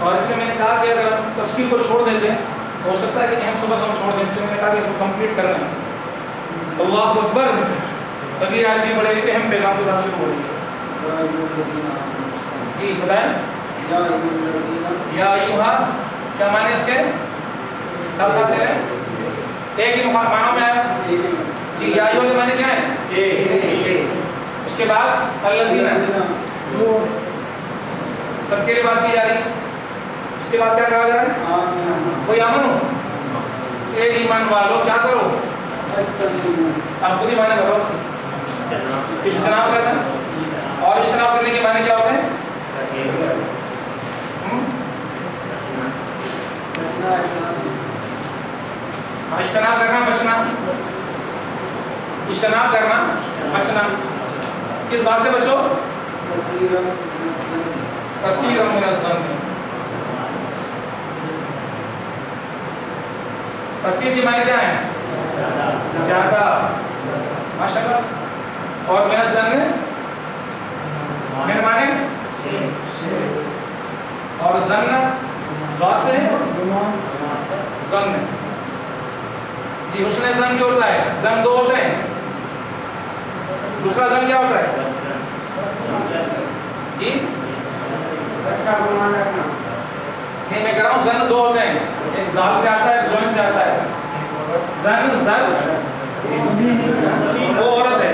اور اس میں میں نے کہا کہ اگر ہم تفصیل کو چھوڑ دیتے ہیں تو ہو سکتا ہے کہ اہم سبق ہم چھوڑ دیں، اس سے میں نے کہا کہ اس کو کمپلیٹ کرنا ہے۔ اللہ اکبر، اگلی آیت بھی بڑے اہم پیغام کے ساتھ شروع ہو رہی ہے۔ جی بتائیں، یا ایھا کیا معنی اس کے؟ ساتھ ساتھ چلیں، ایک ہی معنوں میں آیا جی۔ یا ایھا کے معنی کیا ہے؟ اس کے بعد الذین، سب کے لیے بات کی جا رہی ہے۔ اس کے بعد کیا کہا جا رہا ہے؟ کوئی امن ہو، ایک ایمان والو کیا کرو؟ آپ خود ہی معنی بتاؤ اس کی۔ اجتناب کرنا، اور اجتناب کرنے کے معنی کیا ہوتے ہیں؟ اجتناب کرنا، بچنا، اجتناب کرنا بچنا۔ کس بات سے بچو؟ کثیرا من الظن، کثیر کی معنی کیا ہے؟ زیادہ، ماشاءاللہ۔ اور من الظن، من معنی اور ظن ذات سے ظن جی۔ حسن ظن کیا ہوتا ہے؟ ظن دو ہوتے ہیں، دوسرا ظن کیا ہوتا ہے جی؟ نہیں، میں کہہ رہا ہوں ظن دو ہوتے ہیں، ایک ذال سے آتا ہے، ایک ظن سے آتا ہے۔ ظن وہ عورت ہے،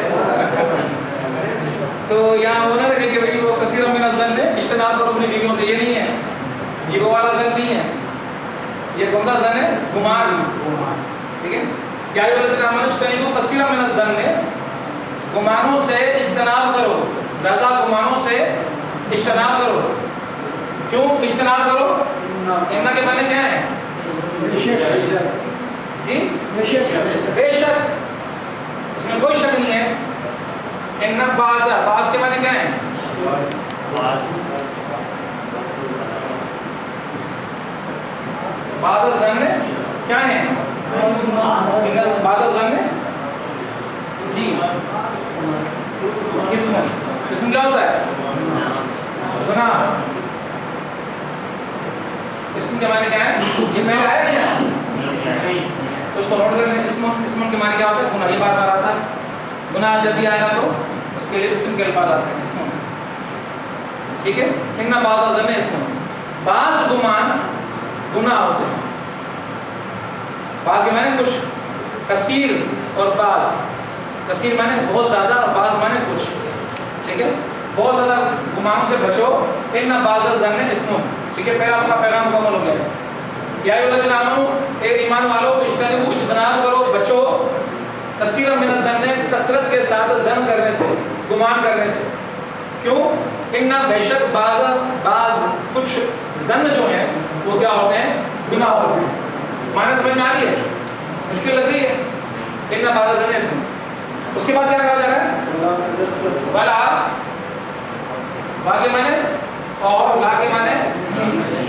تو یہاں وہ نہ رکھے کہ بھائی وہ کثیر من الظن ہے، اجتناب کرو اپنی بیویوں سے، یہ نہیں ہے، یہ وہ والا ظن نہیں ہے۔ یہ کون سا ظن ہے؟ گمان، ٹھیک ہے۔ یا ایھا الذین آمنوا اجتنبوا کثیرا من الظن، گمانوں سے اجتناب کرو، زیادہ گمانوں سے اجتناب کرو۔ کیوں اجتناب کرو؟ ان کے معنی کیا ہے جی؟ بے شک، اس میں کوئی شک نہیں ہے۔ ان بعض، بعض کے معنی کیا ہیں؟ بعض الظن کیا ہیں؟ بعض الظن جی اسم، اسم کیا ہوتا ہے؟ گناہ۔ اسم کے معنی کیا ہے؟ یہ پہلے آیا نہیں، اس کو نوٹ کر لیں۔ اسم کے معنی کیا ہوتا ہے؟ گناہ، یہ بار بار آتا ہے۔ گناہ جب بھی آئے گا تو اس کے لیے اسم کے الفاظ آتے ہیں، اسم، ٹھیک ہے۔ ان بعض الظن اسم، بعض گمان گناہ ہوتے ہیں۔ بعض کے معنی کچھ، کثیر اور بعض، کثیر معنی بہت زیادہ اور بعض معنی کچھ، ٹھیک ہے۔ بہت زیادہ گمانوں سے بچو، ان بعض الظن اسم، ٹھیک ہے۔ پہلا آپ کا پیغام مکمل ہو گیا ہے۔ یا ایھا الذین آمنوا، اے ایمان والو، اجتنبوا اجتناب کرو، بچو، کثیرا من الظن، کثرت کے ساتھ ظن کرنے سے، گمان کرنے سے۔ کیوں؟ ان بے شک بعض کچھ ظن جو ہیں وہ کیا ہوتے ہیں؟ گناہ ہوتے ہیں۔ معنی سمجھ میں آ رہی ہے؟ مشکل لگ رہی ہے؟ ان بعض الظن اسم۔ اس کے بعد کیا کہا جا رہا ہے؟ ولا، وا کے معنی اور، لا کے معنی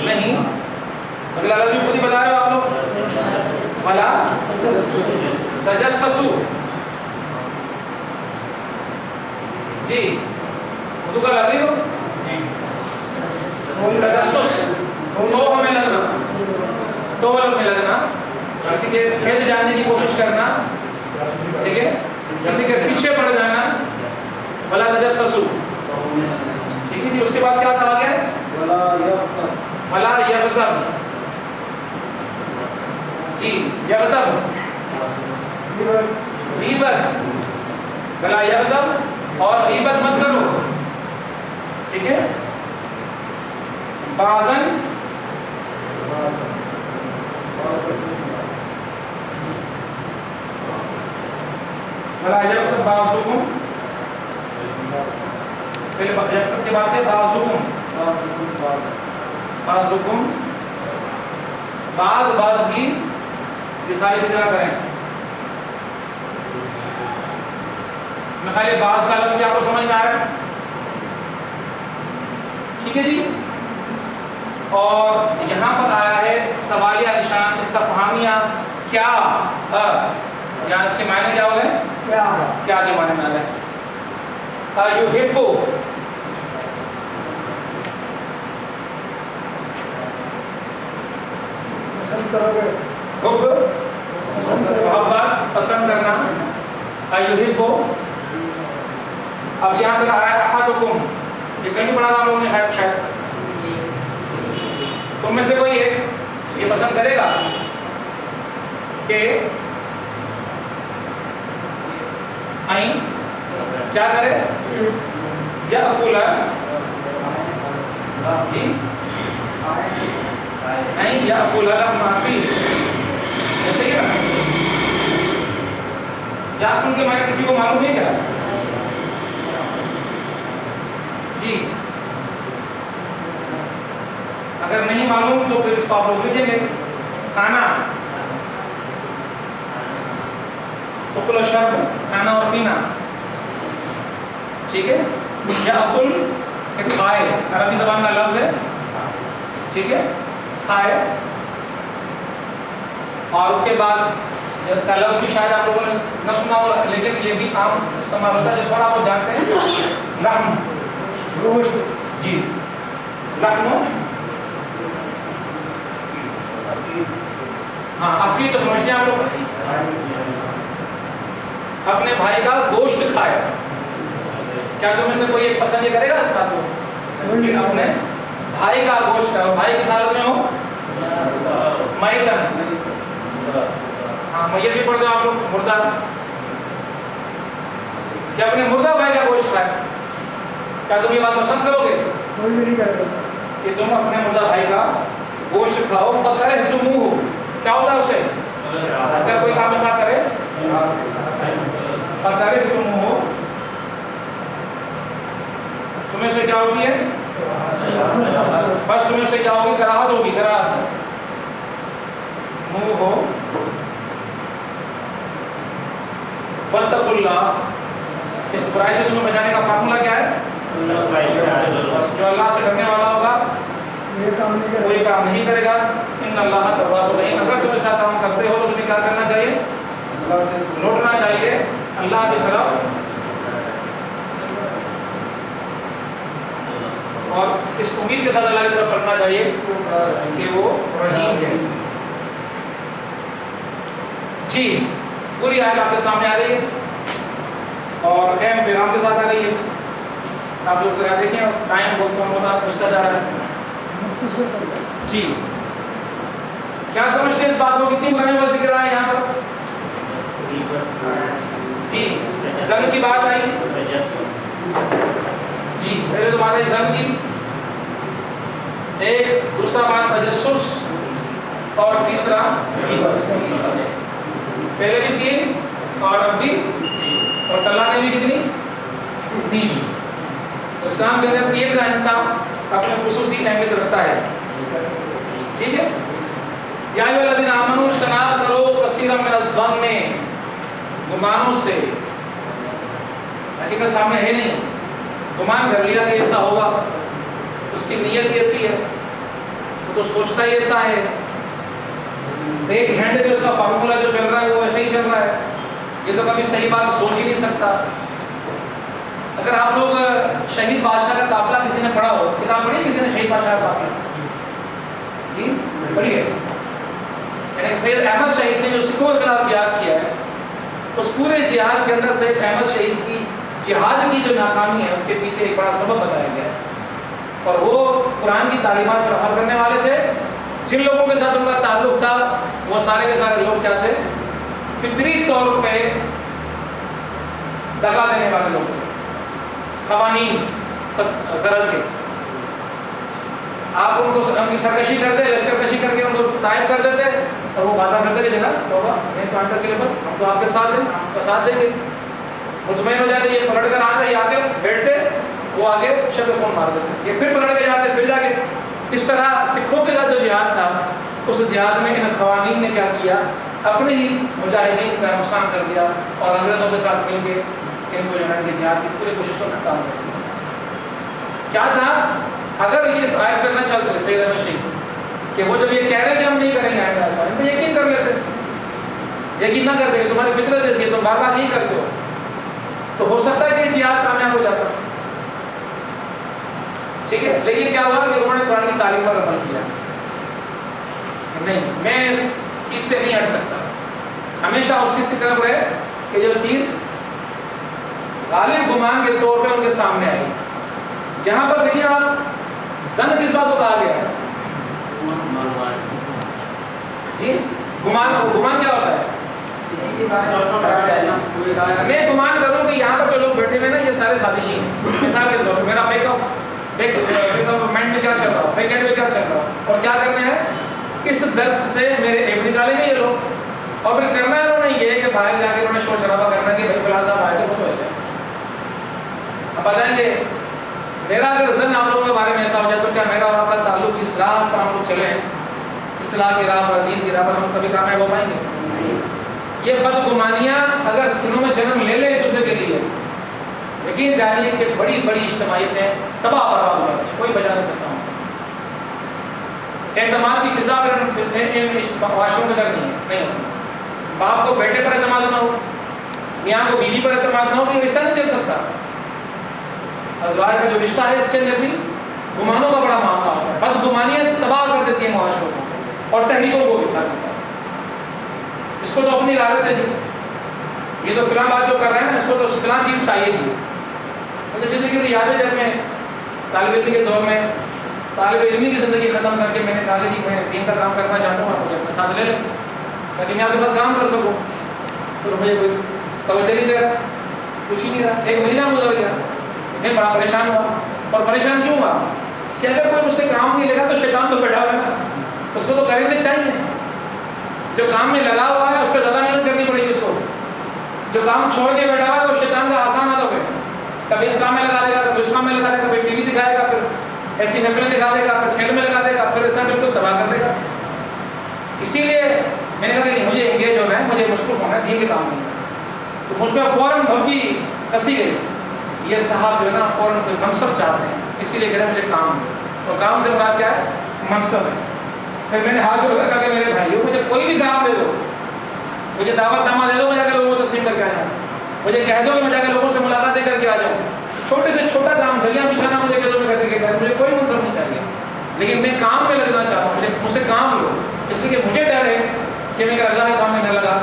نہیں۔ اگلا لفظ بھی خود ہی بتا رہے ہو آپ لوگ، ولا تجسسوا جی، اردو کا لفظ ہو تجسس، تو ہمیں لگنا، ٹول میں لگنا، کسی کے کھیت جانے کی کوشش کرنا، ٹھیک ہے، کسی کے پیچھے پڑ جانا، ولا تجسسوا، ٹھیک ہے جی۔ اس کے بعد کیا کہا گیا؟ ولا یغتب جی، یغتب غیبت، ولا یغتب، اور غیبت مت کرو، ٹھیک ہے۔ بعضاً، ولا یغتب بعضکم، پہلے یغتب کے بعد ہے بعضکم، بعضکم، بعض کی، یہ ساری چیزیں کریں۔ میں خالی بعض کا لفظ آپ کو سمجھ میں آ رہا ہے، ٹھیک ہے جی۔ اور یہاں پر آیا ہے سوالیہ نشان، استفہامیہ، کیا، یہاں اس کے معنی کیا ہو گئے؟ کیا کے معنی میں آ رہا ہے؟ یحب، حب محبت پسند کرنا، ایحب، اب یہاں پہ آ رہا ہے احدکم، یہ کہیں پڑھا آپ لوگوں نے ہے شاید، تم میں سے کوئی ایک یہ پسند کرے گا کہ آئیں کیا کرے یا اقول جی نہیں یا اقول معافی ایسے ہی نا، کیا ان کے معنی کسی کو معلوم ہے کیا؟ جی اگر نہیں معلوم تو پھر اس کو آپ لوگ لکھیں گے، کھانا اکل و شرب، کھانا اور پینا، ٹھیک ہے، یا اکل ایک کھائے، عربی زبان کا لفظ ہے، ٹھیک ہے، کھائے، اور اس کے بعد کا لفظ بھی شاید آپ لوگوں نے نہ سنا ہو لیکن یہ بھی عام استعمال ہوتا ہے جو تھوڑا آپ جانتے ہیں، لحم، گوشت، جی لحم، ہاں اخی تو سمجھتے ہیں آپ لوگ، اپنے بھائی کا گوشت کھائے، کیا تم میں سے کوئی ایک پسند یہ کرے گا اس بات کو کہ اپنے بھائی کا گوشت کھائے، بھائی کس حالت میں ہو؟ میتن، ہاں میت بھی پڑھتے ہیں آپ لوگ، مردہ، کہ اپنے مردہ بھائی کا گوشت کھائے، کیا تم یہ بات پسند کرو گے کہ تم اپنے مردہ بھائی کا گوشت کھاؤ؟ فکرہتموہ، کیا ہوتا ہے اسے اگر کوئی کام ایسا کرے؟ فکرہتموہ، تمہیں سے کیا ہوتی ہے؟ بس تمہیں سے کیا ہوگی؟ کراہت ہوگی، کراہت، منہ ہو، واتقوا اللہ، اس برائی سے تمہیں بچانے کا فارمولا کیا ہے؟ بس جو اللہ سے ڈرنے والا ہوگا کوئی کام نہیں کرے گا، ان اللہ تواب الرحیم، اگر تم ایسا کام کرتے ہو تو تمہیں کیا کرنا چاہیے؟ لوٹنا چاہیے اللہ کی طرف، اور اس امید کے ساتھ اللہ کی طرف پڑھنا چاہیے کہ وہ رحیم ہے۔ جی پوری آیت آپ کے سامنے آ گئی ہے اور اہم پیغام کے ساتھ آ گئی ہے، آپ لوگ ذرا دیکھیں، ٹائم بہت کم ہوتا پوچھتا جا رہا ہے۔ جی کیا سمجھتے ہیں اس بات کو؟ کتنی برائیوں کا ذکر آیا یہاں پر؟ جی زن کی بات آئی، جی پہلے تو بات ہے زن کی، ایک دوسرا بات تجسس، اور تیسرا غیبت، پہلے بھی تین اور اب بھی، اور طلاق نے بھی کتنی؟ تین۔ اسلام کے اندر تین کا انصاف اپنے خصوصی اہمیت رکھتا ہے، ٹھیک ہے۔ یا ایھا الذین آمنوا اجتنبوا کرو کثیرا من الظن، گمانوں سے، حقیقت سامنے ہے نہیں، گمان کر لیا کہ ایسا ہوگا، اس کی نیت ایسی ہے، تو سوچتا ہی ایسا ہے، ایک ہینڈ پہ اس کا فارمولا جو چل رہا ہے وہ ایسے ہی چل رہا ہے، یہ تو کبھی صحیح بات سوچ ہی نہیں سکتا۔ اگر آپ لوگ شہید بادشاہ کا قافلہ کسی نے پڑھا ہو، کتاب پڑھی کسی نے شہید بادشاہ کا قافلہ؟ جی پڑھی ہے، یعنی سید احمد شہید نے جو سکھوں کے خلاف جہاد کیا ہے، اس پورے جہاد کے اندر سید احمد شہید کی جہاد کی جو ناکامی ہے اس کے پیچھے ایک بڑا سبب بتایا گیا ہے، اور وہ قرآن کی تعلیمات پر عمل کرنے والے تھے۔ جن لوگوں کے ساتھ ان کا تعلق تھا وہ سارے کے سارے لوگ کیا تھے؟ فطری طور پہ دغا دینے والے لوگ تھے، قوانین سرحد کے، آپ ان کو ان کی سرکشی کرتے، لشکر کشی کر کے ان کو طائب کر دیتے، اور وہ وعدہ کرتے کہ جناب توبہ میں تو آنکر کے لیے بس ہم تو آپ کے ساتھ ہیں، آپ کا ساتھ دیں گے، مطمئن ہو جاتے، یہ پلٹ کر آتے، یہ آگے بیٹھتے، وہ آگے شب خون مار دیتے، یہ پھر پلٹ کے جاتے، پھر جا کے، اس طرح سکھوں کے ساتھ جو جہاد تھا اس جہاد میں ان قوانین نے کیا کیا؟ اپنے ہی مجاہدین کا نقصان کر دیا، اور انگریزوں کے ساتھ مل کے ان کو جو ہے کہ جہاد کی پوری کوشش کو ناکام کر دیا۔ کیا تھا؟ اگر یہ اس آیت پر نہ چلتے سید احمد شہید کہ وہ جب یہ کہہ رہے کہ ہم نہیں کریں گے آئندہ ایسا، ان پہ یقین کر لیتے، یقین نہ کرتے کہ تمہاری فطرت جیسی ہے، تم بار بار نہیں کرتے ہو، تو ہو سکتا ہے کہ یہ جہاد کامیاب ہو جاتا، ٹھیک ہے۔ لیکن کیا ہوا کہ انہوں نے قرآن کی تعلیم پر عمل کیا، نہیں، میں اس چیز سے نہیں ہٹ سکتا، ہمیشہ اس چیز کی طرف رہے کہ جو چیز غالب گمان کے طور پہ ان کے سامنے آئی. یہاں پر دیکھیے آپ زن کس بات کو کہا گیا ہے؟ جی گمان کیا ہوتا ہے؟ میں گمان کروں کہ یہاں پر جو لوگ بیٹھے ہوئے نا یہ سارے سازشی ہیں. مثال کے طور پہ میرا بیک مائنڈ میں کیا چل رہا، بیک اینڈ میں کیا چل رہا اور کیا کرنا ہے، اس درس سے میرے ایپ نکالیں گے یہ لوگ اور پھر کرنا ہے انہوں نے یہ کہ باہر جا کے انہوں نے شور شرابہ کرنا کہ بھائی فلاں صاحب آئے تھے وہ تو ایسے. اب بتائیں گے میرا اگر زن آپ لوگوں کے بارے میں ایسا ہو جائے تو کیا میرا اور آپ کا تعلق اس راہ پر ہم لوگ چلیں، اصلاح کی راہ پر، دین کی راہ پر ہم کبھی کامیاب ہو پائیں گے؟ یہ بدگمانیاں اگر سنوں میں جنم لے لیں ایک دوسرے کے لیے، یقین جانیے کہ بڑی بڑی اجتماعیتیں تباہ برباد ہو جاتی ہیں، کوئی بچا نہیں سکتا ہوں. اعتماد کی فضا پر معاشروں کے اندر نہیں ہوتی. باپ کو بیٹے پر اعتماد نہ ہو، میاں کو بیوی پر اعتماد نہ ہو تو یہ رشتہ نہیں چل سکتا. ازواج کا جو رشتہ ہے اس کے اندر بھی گمانوں کا بڑا معاملہ ہوتا ہے. بدگمانیاں تباہ کر دیتی ہیں معاشروں کو اور تحریکوں کو بھی ساتھ ساتھ. اس کو تو اپنی رغبت ہے جی، یہ تو فلاں بات جو کر رہے ہیں نا اس کو تو فلاں چیز چاہیے جی. مجھے زندگی سے یاد ہے جب میں طالب علم کے دور میں طالب علمی کی زندگی ختم کر کے میں نے کہا کہ جی میں دین کا کام کرنا چاہتا ہوں، آپ مجھے اپنے ساتھ لے لیں تاکہ میں آپ کے ساتھ کام کر سکوں. تو مجھے کوئی توجہ نہیں دے رہا، کچھ ہی نہیں رہا. ایک مہینہ گزر گیا، میں بڑا پریشان ہوا. اور پریشان کیوں ہوا کہ اگر کوئی مجھ سے کام نہیں لگا تو شیطان تو بیٹھا ہوا ہے نا، اس کو تو کرنے چاہیے. جو کام میں لگا ہوا ہے اس پہ زیادہ محنت کرنی پڑے گی اس کو. جو کام چھوڑ کے بیٹھا ہوا ہے وہ شیطان کا آسان ہے. تو پھر کبھی اس کام میں لگا دے گا، کبھی اس کام میں لگا دے گا، کبھی ٹی وی دکھائے گا، پھر ایسی نفلیں دکھا دے گا، پھر کھیل میں لگا دے گا، پھر ایسا بالکل تباہ کر دے گا. اسی لیے میں نے کہا کہ نہیں، مجھے انگیج ہونا ہے، مجھے مشغول ہونا ہے دین کے کام میں. تو مجھ پہ فوراً بھبکی کسی گئی. یہ صاحب جو ہے نا فوراً کوئی منصب چاہتے ہیں، اسی لیے کہہ رہے ہیں مجھے کام ہے. اور کام سے مراد کیا ہے؟ منصب ہے. پھر میں نے ہاتھ جوڑ کر کہا کہ میرے بھائیو مجھے کوئی بھی کام دے دو، مجھے دعوت نامہ دے دو، میں جا کے لوگوں کو تقسیم کر کے آ جاؤں. مجھے کہہ دو کہ میں جا کے لوگوں سے ملاقاتیں کر کے آ جاؤں. چھوٹے سے چھوٹا کام گلیاں بچھانا مجھے کہہ دو، میں کر کے کہہ دوں، مجھے کوئی منصب نہیں چاہیے. لیکن میں کام میں لگنا چاہتا ہوں، مجھ سے کام لو. اس لیے کہ مجھے ڈر ہے کہ میں اگر اللہ کے کام میں نہ لگا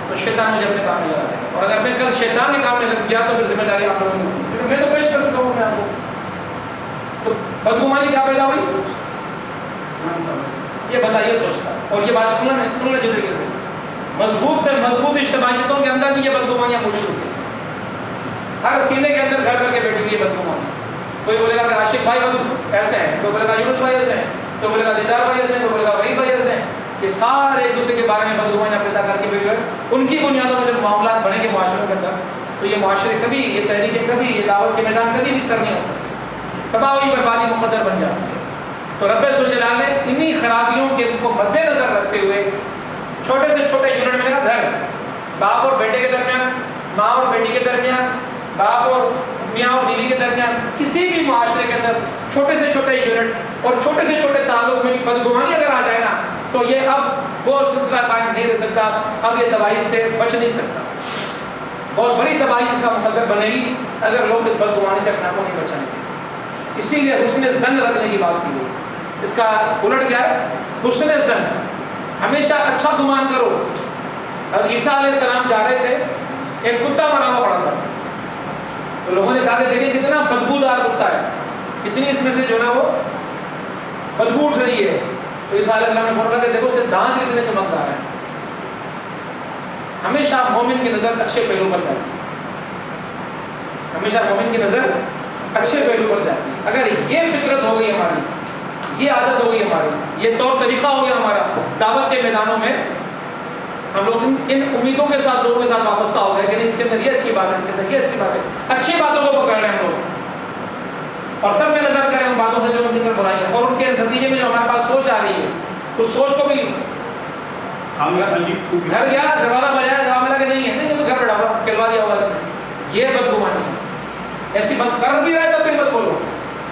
تو شیطان مجھے اپنے کام میں لگا دے گا. اور اگر میں کل شیطان کے کام میں لگ گیا تو پھر ذمہ داری آپ لوگوں کی. میں تو پیش کر چکا ہوں میں آپ کو. تو بدگمانی کیا پیدا ہوئی؟ یہ بندہ یہ سوچتا ہے. اور یہ بات سننا ہے اچھی طریقے سے، مضبوط سے مضبوط اجتماعیتوں کے اندر بھی یہ بدگمانیاں موجود ہوتی ہیں. ہر سینے کے اندر گھر کر کے بیٹھی ہوئی یہ بدگمانی. کوئی بولے گا کہ عاشق بھائی ایسے ہیں، کوئی بولے گا یونس بھائی ایسے ہیں، کوئی بولے گا دیدار بھائی ایسے ہیں، کوئی بولے گا وحید بھائی ایسے ہیں. یہ سارے ایک دوسرے کے بارے میں بدگمانیاں پیدا کر کے بیٹھے ان کی بنیادوں پر جب معاملات بڑھیں گے معاشروں کے اندر تو یہ معاشرے کبھی، یہ تحریکیں کبھی، یہ دعوت کے میدان کبھی بھی سر نہیں ہو سکتے. تباہی بربادی مقدر بن جاتی ہے. تو رب ذوالجلال نے انہی خرابیوں کے کو مد نظر رکھتے ہوئے چھوٹے سے چھوٹے یونٹ میں لگا گھر، باپ اور بیٹے کے درمیان، ماں اور بیٹی کے درمیان، باپ اور میاں اور بیوی کے درمیان، کسی بھی معاشرے کے اندر چھوٹے سے چھوٹے یونٹ اور چھوٹے سے چھوٹے تعلق میں بدگمانی اگر آ جائے نا تو یہ اب وہ سلسلہ قائم نہیں رہ سکتا. اب یہ تباہی سے بچ نہیں سکتا. بہت بڑی تباہی اس کا مقدر بنے گی اگر لوگ اس بدگمانی سے اپنے آپ کو نہیں بچائیں گے. اسی لیے حسن ظن رکھنے کی بات کی گئی. اس کا الٹ کیا ہے؟ حسن ظن. ہمیشہ اچھا گمان کرو. حضرت عیسیٰ علیہ السلام جا رہے تھے، ایک کتا مرا ہوا پڑا تھا. تو لوگوں نے کہا کہ دیکھیں کتنا بدبودار کتا ہے، کتنی اس میں سے جو ہے وہ بدبو اٹھ رہی ہے. تو عیسیٰ علیہ السلام نے فوراً کہا کہ دیکھو اس کے دانت کتنے چمکدار ہیں. ہمیشہ مومن کی نظر اچھے پہلو پر جاتی ہے. ہمیشہ مومن کی نظر اچھے پہلو پر جاتی ہے. اگر یہ فطرت ہو گئی ہماری، یہ عادت ہو گئی ہماری، یہ طور طریقہ ہو گیا ہمارا دعوت کے میدانوں میں، ہم لوگ ان امیدوں کے ساتھ لوگوں کے ساتھ وابستہ ہو گئے کہ نہیں اس کے اندر یہ اچھی بات ہے، اس کے اندر یہ اچھی بات ہے. اچھی باتوں کو پکڑ رہے ہیں ہم لوگ اور سب میں نظر کریں ان باتوں سے جو ان کی برائی ہے. اور ان کے نتیجے میں جو ہمارے پاس سوچ آ رہی ہے اس سوچ کو بھی گھر گیا دروازہ بجایا جواب ملا کہ نہیں ہے، نہیں تو گھر بیٹھا ہوا کھلوا دیا ہوگا اس نے. یہ بدگمانی ہے. ایسی بات کر بھی رہا ہے تب بھی مت بولو،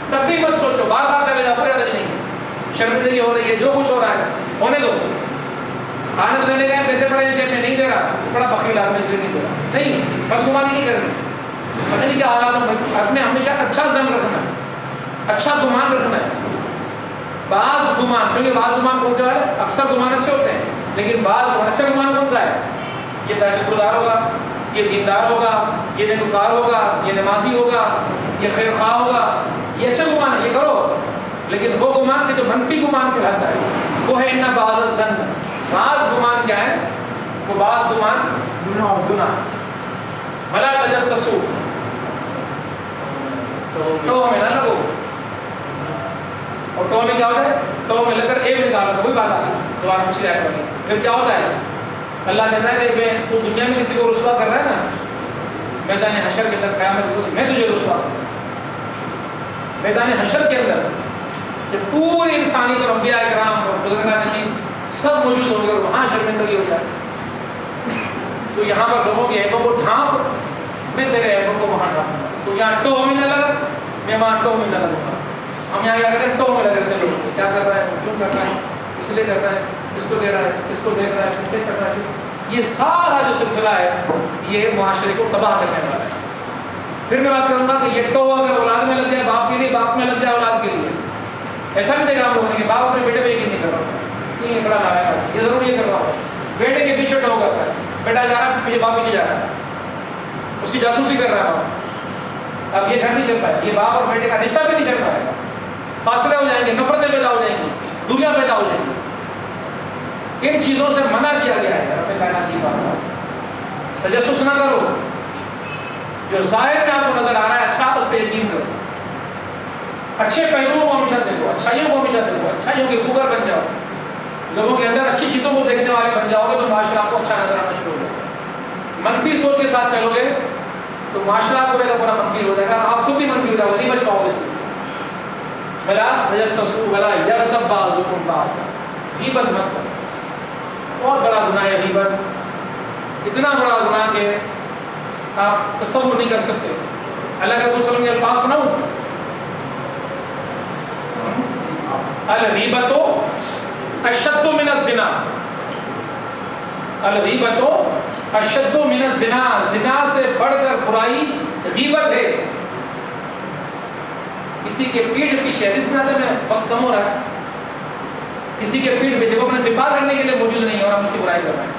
تب بھی مت سوچو، بار بار چلے جاؤ، کوئی حرج نہیں ہے. شرمندگی ہو رہی ہے، جو کچھ ہو رہا ہے ہونے دو. آنند لینے گئے پیسے پڑے جیب میں نہیں دے رہا، بڑا بخیل آدمی اس لیے نہیں دے رہا. نہیں، بدگمانی نہیں کرنی. پتہ نہیں کیا حالات میں اپنے ہمیشہ اچھا ظن رکھنا ہے، اچھا گمان رکھنا ہے. بعض گمان، کیونکہ بعض گمان کون سے والے؟ اکثر گمان اچھے ہوتے ہیں، لیکن بعض اچھا گمان کون سا ہے؟ یہ تہجد گزار ہوگا، یہ دیندار ہوگا، یہ نیکوکار ہوگا، یہ نمازی ہوگا، یہ خیر خواہ ہوگا، یہ اچھا گمان ہے، یہ کرو. لیکن وہ گمان کے جو منفی گمان کہلاتا ہے وہ ہے ان بعض الظن. بعض گمان کیا ہے؟ وہ بعض گمان گناہ. ولا تجسسوا، تو میں نہ لگو. اور تو میں کیا ہوتا ہے؟ تو میں لگ کر ایک نکالنا، کوئی بات آ گئی دوبارہ مچھلی آئے گی. پھر کیا ہوتا ہے؟ اللہ کہتا ہے کہ تو دنیا میں کسی کو رسوا کر رہا ہے نا، میدان حشر کے اندر قیامت میں تجھے رسوا کروں. میدان حشر کے اندر جب پوری انسانیت اور انبیاء کرام اور بزرگان دین سب موجود ہوں گے اور وہاں شرمندگی ہو جائے، تو یہاں پر لوگوں کے عیبوں کو ڈھانپ، میں تیرے عیبوں کو وہاں ڈھانپوں گا. تو یہاں ٹو میں نہ لگ، میں وہاں ٹو میں نہ لگوں گا. ہم یہاں کیا کرتے ہیں؟ ٹو میں لگ رہتے ہیں. لوگوں کو کیا کر رہا ہے، کیوں کر رہا ہے، اس لیے کر رہا ہے، اس کو دے رہا ہے، اس کو دیکھ رہا ہے، اس سے کر رہا ہے. یہ سارا جو سلسلہ ہے یہ معاشرے کو تباہ کرنے والا ہے. پھر میں بات کروں گا کہ یہ ٹو اگر اولاد میں لگ جائے باپ کے لیے، باپ میں لگ جائے اولاد کے لیے. ایسا نہیں دیکھا ہم لوگوں نے کہ باپ اپنے بیٹے پہ یقین نہیں کر رہا، نہیں بڑا ناراض ہے، یہ ضرور یہ کر رہا ہو. بیٹے کے پیچھے ٹو کرتا ہے، بیٹا جا رہا ہے پیچھے، باپ پیچھے جا رہا ہے، اس کی جاسوسی کر رہا ہے باپ. اب یہ گھر نہیں چل پائے، یہ باپ اور بیٹے کا رشتہ بھی نہیں چل پائے گا. فاصلے ہو جائیں گے، نفرتیں پیدا ہو جائیں گی، دوریاں پیدا ہو جائیں گی. ان چیزوں سے منع کیا گیا ہے رب کائنات کی بات سے. تجسس نہ کرو، جو ظاہر میں آپ کو نظر آ رہا ہے اچھا، اس پہ یقین کرو. اچھے پہلوؤں کو ہمیشہ دیکھو، اچھائیوں کو ہمیشہ دیکھو، اچھائیوں کے خوگر بن جاؤ. لوگوں کے اندر اچھی چیزوں کو دیکھنے والے بن جاؤ گے تو معاشرہ آپ کو اچھا نظر آنا شروع ہو جائے گا. منفی سوچ کے ساتھ چلو گے تو معاشرہ پورے کا پورا منفی ہو جائے گا، آپ خود بھی منفی ہو جاؤ گے، نہیں بچ پاؤ گے اس سے. بلا تجسسوا ولا یغتب بعضکم بعضا، غیبت مت کرو. بہت بڑا گناہ ہے غیبت، اتنا بڑا گناہ کہ آپ تصور نہیں کر سکتے. اللہ کے رسول صلی اللہ علیہ وسلم کے الفاظ سناؤں؟ الغیبت اشد من الزنا، الغیبت اشد من الزنا، زنا سے بڑھ کر برائی غیبت ہے. کسی کے پیٹھ پیچھے، اس میں آتے میں وقت کم ہو رہا ہے، کسی کے پیٹھ پہ جب اپنے دفاع کرنے کے لیے موجود نہیں اور ہم اس کی برائی کر رہے ہیں،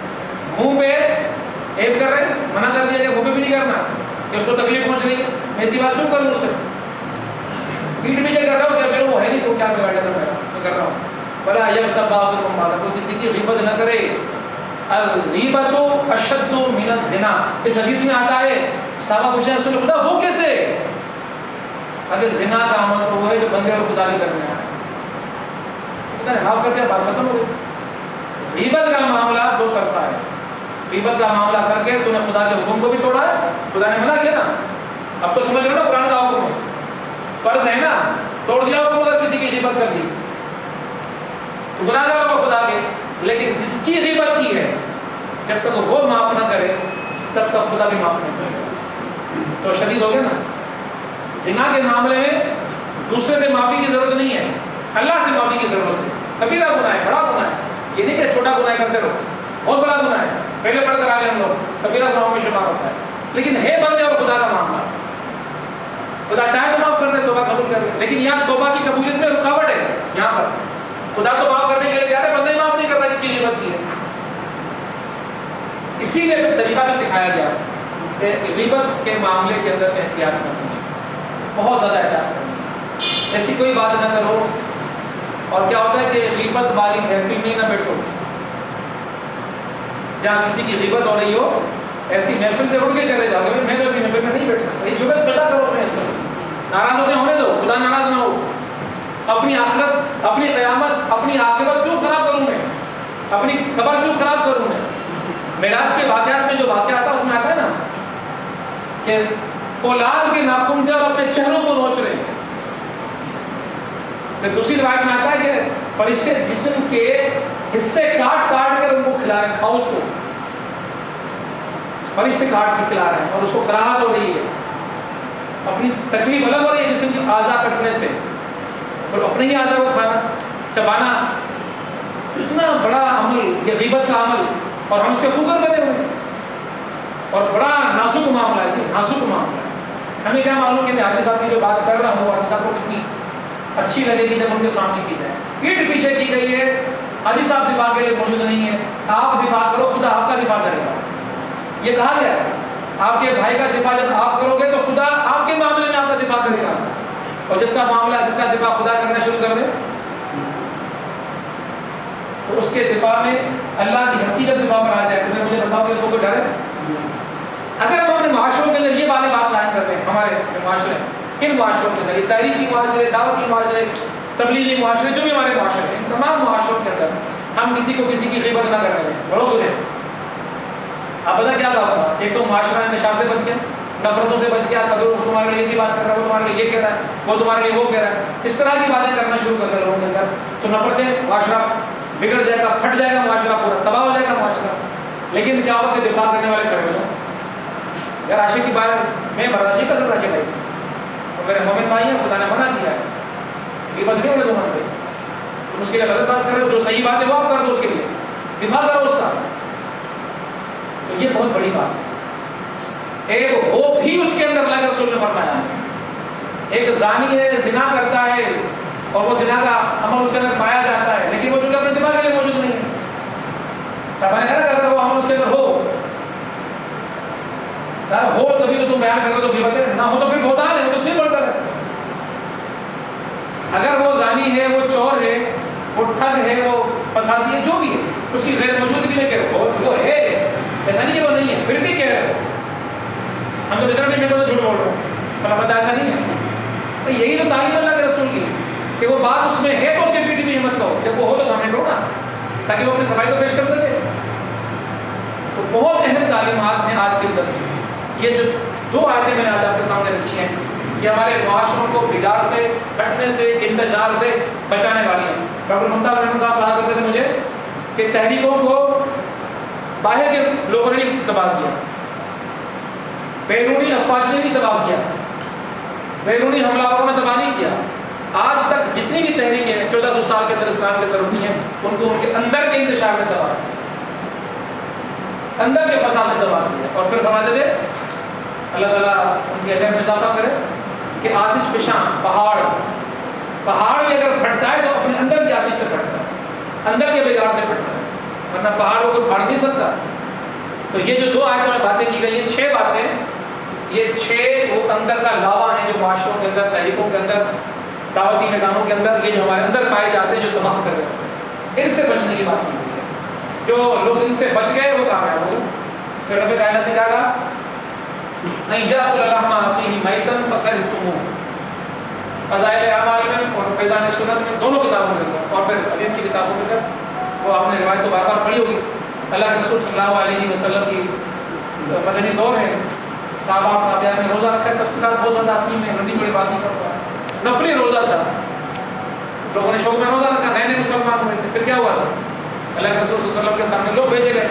منہ پہ عیب کر رہے ہیں، منع کر دیا کہ منہ پہ بھی نہیں کرنا کہ اس کو تکلیف پہنچ رہی ہے، میں ایسی بات کیوں کروں اس سے؟ پیٹھ پیچھے کر رہا ہوں، کیا پھر وہ ہے نہیں تو کیا بگاڑ کر رہا ہوں. بلا یغتب بعضکم بعضا، کوئی کسی کی غیبت نہ کرے. الغیبت اشد من الزنا، اس حدیث میں آتا ہے. صحابہ پوچھتے ہیں رسول خدا وہ کیسے؟ اگر زنا کا عمل تو وہ ہے جو بندے اور خدا کے درمیان ہے، معاف کر کے بات ختم ہو گئی. غیبت کا معاملہ دو طرفہ ہے. غیبت کا معاملہ کر کے تو نے خدا کے حکم کو بھی توڑا ہے، خدا نے منع کیا نا. اب تو سمجھ رہے نا قرآن کا حکم ہے، فرض ہے نا، توڑ دیا حکم اگر کسی کی غیبت کر دی تو گناہ گار ہوگا خدا کے. لیکن جس کی غیبت کی ہے جب تک وہ معاف نہ کرے تب تک خدا بھی معاف نہیں کرے. تو شدید ہو گیا نا. زنا کے معاملے میں دوسرے سے معافی کی ضرورت نہیں ہے، اللہ سے معافی کی ضرورت ہے. کبیرہ گناہ ہے، بڑا گناہ ہے، یہ نہیں کہ چھوٹا گناہ کرتے رہو، بہت بڑا گناہ ہے. پہلے پڑھ کر آگے ہم لوگ کبیرہ گناہوں میں شمار ہوتا ہے. لیکن ہے بندے اور خدا کا معاملہ، خدا چاہے تو معاف کر دے، توبہ قبول کر دے. لیکن یہاں توبہ کی قبولیت میں رکاوٹ ہے. یہاں پر خدا تو معاف کرنے کے لیے جا رہے، بندہ ہی معاف نہیں کر رہا جس کی غیبت کی ہے. اسی لیے طریقہ بھی سکھایا گیا کہ غیبت کے معاملے کے اندر احتیاط کرنی ہے، بہت زیادہ احتیاط کرنی ہے. ایسی کوئی بات نہ کرو. اور کیا ہوتا ہے کہ غیبت والی محفل میں نہ بیٹھو، جہاں کسی کی غیبت ہو رہی ہو ایسی محفل سے اٹھ کے چلے جاؤ گے. میں تو ایسی محفل میں نہیں بیٹھ سکتا. یہ جرأت پیدا کرو اپنے اندر. ناراض ہوتے ہونے دو، خدا ناراض نہ ہو. اپنی آخرت، اپنی قیامت، اپنی عاقبت کیوں خراب کروں میں؟ اپنی خبر کیوں خراب کروں میں؟ معراج کے واقعات میں جو واقعہ آتا ہے اس میں آتا ہے نا کہ فولاد کے ناخن تھے اور اپنے چہروں کو نوچ رہے ہیں. پھر دوسری روایت میں آتا ہے کہ فرشتے جسم کے حصے کاٹ کاٹ کر ان کو کھلا رہے ہیں، کھاؤ اس کو. فرشتے کاٹ کے کھلا رہے ہیں اور اس کو کراہت ہو رہی ہے، اپنی تکلیف الگ ہو رہی ہے جسم کے اعضاء کٹنے سے، اور اپنے ہی اعضاء کو کھانا چبانا. اتنا بڑا عمل یہ غیبت کا عمل، اور ہم اس کے خوگر بنے ہوئے ہیں. اور بڑا نازک معاملہ ہے جی، نازک معاملہ ہے. ہمیں کیا معلوم کہ میں حاجی صاحب کی جو بات کر رہا ہوں حاجی صاحب کو کتنی اچھی لگے گی جب ان کے سامنے کی جائے. پیٹھ پیچھے کی گئی ہے، حاجی صاحب دفاع کے لیے موجود نہیں ہے، آپ دفاع کرو، خدا آپ کا دفاع کرے گا. یہ کہا گیا ہے آپ کے بھائی کا دفاع جب آپ کرو گے تو خدا آپ کے معاملے میں آپ کا دفاع کرے گا. اور جس کا معاملہ جس کا دفاع خدا کرنا شروع کر دے تو اس کے دفاع میں اللہ کی ہنسی جب دفاع پر آ جائے تو مجھے بتاؤ کہ اس کو ڈر ہے؟ اگر ہم اپنے معاشروں کے اندر یہ والی بات قائم کرتے ہیں، ہمارے معاشرے ان معاشروں کے اندر، تحریکی معاشرے، دعوتی معاشرے، تبلیغی معاشرے، جو بھی ہمارے معاشرے ہیں، ان تمام معاشروں کے اندر ہم کسی کو کسی کی غیبت نہ کرنے دیں، بڑوں کو دیں. آپ پتہ کیا کہا ہوگا؟ ایک تو معاشرہ انتشار سے بچ گیا، نفرتوں سے بچ گیا، وہ تمہارے لیے ایسی بات کر رہا ہے، وہ تمہارے لیے یہ کہہ رہا ہے، وہ تمہارے لیے وہ کہہ رہا ہے، اس طرح کی باتیں کرنا شروع کر دیں لوگوں کے اندر تو نفرتیں، معاشرہ بگڑ جائے گا، پھٹ جائے گا، معاشرہ پورا تباہ ہو جائے گا معاشرہ. لیکن کیا ہوگا کہ دفاع کرنے والے کھڑے ہو جائیں. یار عاشق کی بات میں برداشت نہیں کر سکتا کہ بھائی تو میرے مومن بھائی ہیں، خدا نے منع کیا ہے، یہ بات نہیں ہونے دو. تم اس کے لیے غلط بات کر رہے ہو، جو صحیح بات ہے وہ آپ کر دو، اس کے لیے دفاع کرو اس کا. تو یہ بہت بڑی بات ہے. ایک وہ بھی اس کے اندر اللہ کے رسول نے فرمایا ہے، ایک زانی ہے، زنا کرتا ہے اور وہ زنا کا عمل اس کے اندر پایا جاتا ہے، لیکن وہ چونکہ اپنے دماغ کے لیے موجود نہیں ہے. صحابہ نے کہا اگر وہ عمل اس کے اندر ہو تبھی تو تم بیان کر رہے ہو، تو غیبت ہے، نہ ہو تو پھر بہتان ہے، وہ تو صرف بڑھ کر ہے. اگر وہ زانی ہے، وہ چور ہے، وہ ٹھگ ہے، وہ فسادی ہے، جو بھی ہے، اس کی غیر موجودگی میں کہہ رہے ہو وہ ہے، ایسا نہیں کہ وہ نہیں ہے، پھر بھی کہہ رہے ہو. ہم تو اتنا بھی میں تو جھوٹ بول رہا ہوں، مطلب ایسا نہیں ہے. یہی تو تعلیم اللہ کے رسول کی کہ وہ بات اس میں ہے تو اس کے پیٹھ بھی ہمت کرو، جب وہ ہو تو سامنے کرو نا، تاکہ وہ اپنی صفائی کو پیش کر سکے. تو بہت اہم تعلیمات ہیں آج کے اس درس میں. یہ جو دو آیتیں میں نے آج آپ کے سامنے رکھی ہیں یہ ہمارے معاشروں کو بگاڑ سے، پھٹنے سے، انتشار سے بچانے والی ہیں. ڈاکٹر ممتاز احمد صاحب کہا کرتے تھے مجھے کہ تحریکوں کو باہر کے لوگوں نے نہیں تباہ کیا، بیرونی افواج نے نہیں تباہ کیا، بیرونی حملہ آوروں نے تباہ نہیں کیا. آج تک جتنی بھی تحریکیں 1400 سال کے اندر اسلام کے اندر ہوتی ہیں ان کو ان کے اندر کے انتشار میں تباہ کیا، اندر کے فساد میں تباہ کیا. اور پھر فرماتے تھے اللہ تعالیٰ ان کے اجر میں اضافہ کرے کہ آتش فشاں پہاڑ بھی اگر پھٹتا ہے تو اپنے اندر کی آتش سے پھٹتا ہے، اندر کے بگاڑ سے پھٹتا ہے، ورنہ پہاڑ کو کوئی پھاڑ نہیں سکتا. تو یہ جو دو آیتوں میں باتیں کی گئی ہیں، 6 باتیں، یہ 6 وہ اندر کا لاوا ہیں جو معاشروں کے اندر، تحریکوں کے اندر، دعوتی میدانوں کے اندر، یہ جو ہمارے اندر پائے جاتے ہیں جو تباہ کر رہے ہیں، ان سے بچنے کی بات کی گئی ہے. جو لوگ ان سے بچ گئے وہ کامیاب ہو گئے. پھر رب کائنات نے کہا تھا نہیں جاء الرحمٰ فیہ میتن فکرہتموہ، فضائل اعمال میں اور فیضان سنت میں، دونوں کتابوں میں، اور پھر حدیث کی کتابوں میں وہ آپ نے روایت تو بار بار پڑھی ہوگی. اللہ کے رسول صلی اللہ علیہ وسلم کی مدنی دور ہے، صحابہ صحابیات نے روزہ رکھا ہے، تفصیلات بہت زیادہ آتی ہیں، میں لمبی بڑی بات نہیں کرتا. نفلی روزہ تھا، لوگوں نے شوق میں روزہ رکھا، نئے نئے مسلمان ہوئے تھے. پھر کیا ہوا تھا؟ اللہ کے رسول صلی اللہ علیہ وسلم کے سامنے لوگ بھیجے گئے،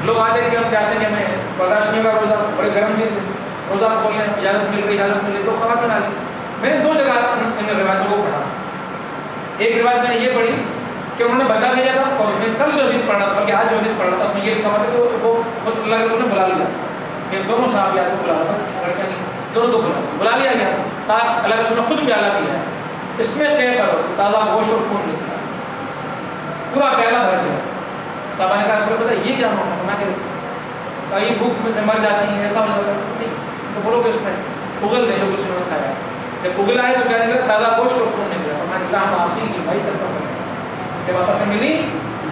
لوگ آتے کہ ہم چاہتے ہیں کہ ہمیں برداشت نہیں ہوگا روزہ، بڑے گرم دن تھے، روزہ کھولنے اجازت مل گئی. تو خواتین آ گئی. میں نے 2 جگہ ان روایتوں کو پڑھا. ایک روایت میں نے یہ پڑھی کہ انہوں نے بندہ بھیجا تھا، اور اس میں کل جو حدیث پڑھ رہا تھا، بلکہ آج جو حدیث پڑھ رہا تھا، اس میں یہ لکھا ہوا تھا کہ وہ خود اللہ کے رسول نے بلا لیا کہ دونوں صحابیات کو بلا لیا، لڑکیاں نہیں، دونوں کو بلا لیا گیا. کہا اللہ کے رسول نے خود پیالہ دیا ہے، اس میں طے کرو تازہ گوشت اور خون نکلا، پورا پیالہ بھر گیا. صحابہ نے کہا رسول پتہ یہ کیا معاملہ ہے؟ کہ یہ بھوک میں سے مر جاتی ہیں، ایسا ہو جاتا ہے. نہیں تو بولو کہ اس میں اگل دیں جو کچھ انہوں نے کھایا. جب اگلا ہے تو کہنے لگا تازہ گوشت اور خون نکلا. اور میں اللہ معافی کی بھائی تک کر جب آپس میں ملی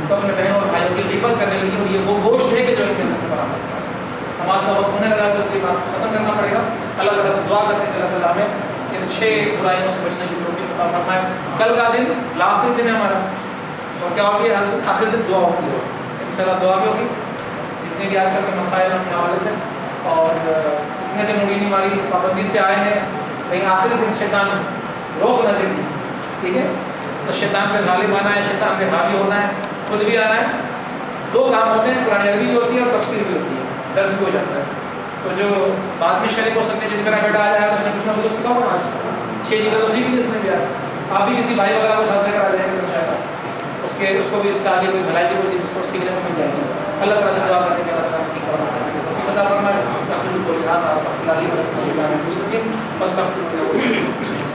تو اپنے بہنوں اور بھائیوں کی غیبت کرنے لگی، اور یہ وہ گوشت ہے کہ جو ان کے اندر سے برآمد ہے. نماز کا وقت ہونے لگا تو یہ بات ختم کرنا پڑے گا. اللہ تعالیٰ سے دعا کرتے ہیں کہ اللہ تعالیٰ ہمیں ان 6 برائیوں سے بچنے کی توفیق عطا فرمائے. کل کا دن آخری دن ہے ہمارا، اور کیا ہوتی ہے آخری دن دعا ہوتی ہے، انشاءاللہ دعا بھی ہوگی. جتنے بھی آج کل کے مسائل ہیں کے حوالے سے، اور اتنے دن مبینی ہماری پابندی سے آئے ہیں، کہیں آخری دن شیطان روک نہ دے. ٹھیک ہے، تو شیطان پہ غالب آنا ہے، شیطان پہ حاوی ہونا ہے، خود بھی آنا ہے. 2 کام ہوتے ہیں، قرآن عربی بھی ہوتی ہے اور تفسیر بھی ہوتی ہے، درس بھی ہو جاتا ہے. تو جو بعد میں شریک ہو سکتے ہیں، جس میرا بیٹا آ جائے گا تو اس نے کچھ نہ کچھ سکھاؤ نا. آج 6 چیزیں تو سیکھ لی اس نے بھی. آپ بھی کسی بھائی وغیرہ کو ساتھ لے کر آ جائیں گے تو شاید اس کو بھی اس کا آگے کوئی بھلائی کی کوئی چیز اس کو سیکھنے کو مل جائے گی. اللہ تعالیٰ سے دعا کرنے کے اللہ تعالیٰ کی بتا فرمائے.